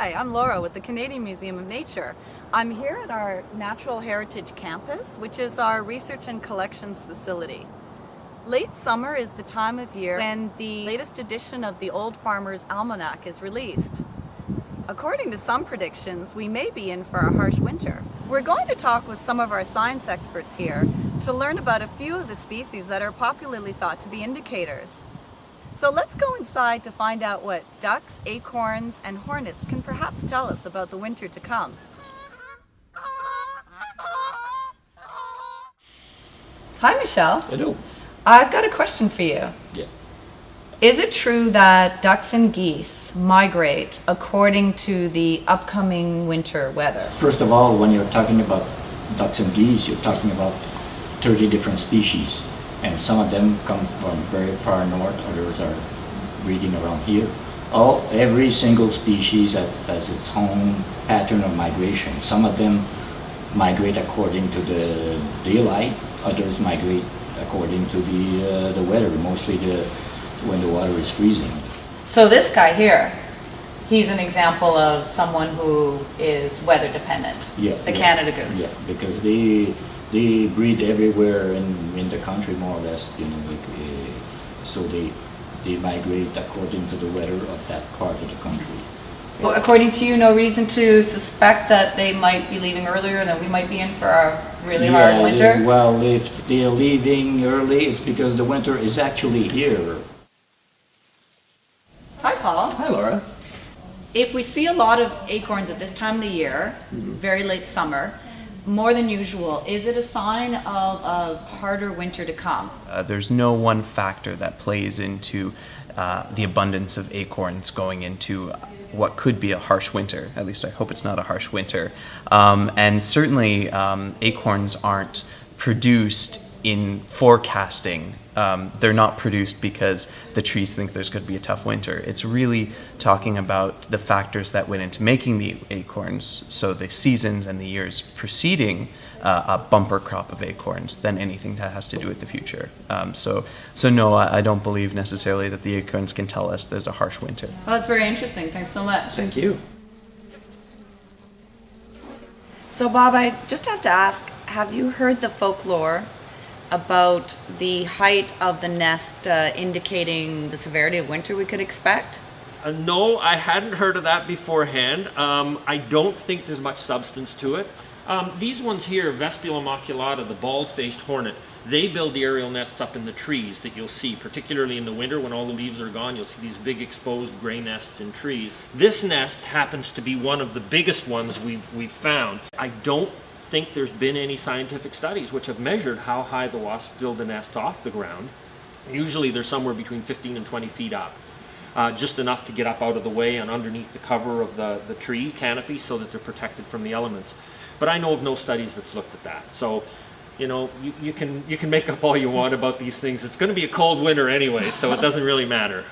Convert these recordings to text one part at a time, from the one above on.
Hi, I'm Laura with the Canadian Museum of Nature. I'm here at our Natural Heritage Campus, which is our research and collections facility. Late summer is the time of year when the latest edition of the Old Farmer's Almanac is released. According to some predictions, we may be in for a harsh winter. We're going to talk with some of our science experts here to learn about a few of the species that are popularly thought to be indicators. So let's go inside to find out what ducks, acorns, and hornets can perhaps tell us about the winter to come. Hi, Michelle. Hello. I've got a question for you. Yeah. Is it true that ducks and geese migrate according to the upcoming winter weather? First of all, when you're talking about ducks and geese, you're talking about 30 different species. And some of them come from very far north, others are breeding around here. Every single species has its own pattern of migration. Some of them migrate according to the daylight, others migrate according to the weather, mostly when the water is freezing. So this guy here, he's an example of someone who is weather dependent. Yeah. The Canada goose. Yeah, because they breed everywhere in the country, more or less, so they migrate according to the weather of that part of the country. Well, according to you, no reason to suspect that they might be leaving earlier and that we might be in for a really hard winter? Well, if they're leaving early, it's because the winter is actually here. Hi, Paul. Hi, Laura. If we see a lot of acorns at this time of the year, very late summer, more than usual, is it a sign of a harder winter to come? There's no one factor that plays into the abundance of acorns going into what could be a harsh winter. At least I hope it's not a harsh winter. And certainly acorns aren't produced in forecasting. They're not produced because the trees think there's going to be a tough winter. It's really talking about the factors that went into making the acorns, so the seasons and the years preceding a bumper crop of acorns, than anything that has to do with the future. So no, I don't believe necessarily that the acorns can tell us there's a harsh winter. Well, that's very interesting. Thanks so much. Thank you. So, Bob, I just have to ask, have you heard the folklore about the height of the nest indicating the severity of winter we could expect? No, I hadn't heard of that beforehand. I don't think there's much substance to it. These ones here, Vespula maculata, the bald-faced hornet, they build the aerial nests up in the trees that you'll see, particularly in the winter when all the leaves are gone. You'll see these big exposed gray nests in trees. This nest happens to be one of the biggest ones we've found. I don't think there's been any scientific studies which have measured how high the wasps build a nest off the ground. Usually they're somewhere between 15 and 20 feet up, just enough to get up out of the way and underneath the cover of the tree canopy so that they're protected from the elements. But I know of no studies that's looked at that. So, you can make up all you want about these things. It's going to be a cold winter anyway, so it doesn't really matter.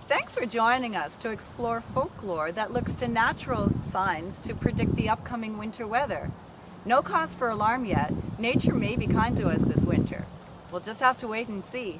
Thanks for joining us to explore folklore that looks to natural signs to predict the upcoming winter weather. No cause for alarm yet. Nature may be kind to us this winter. We'll just have to wait and see.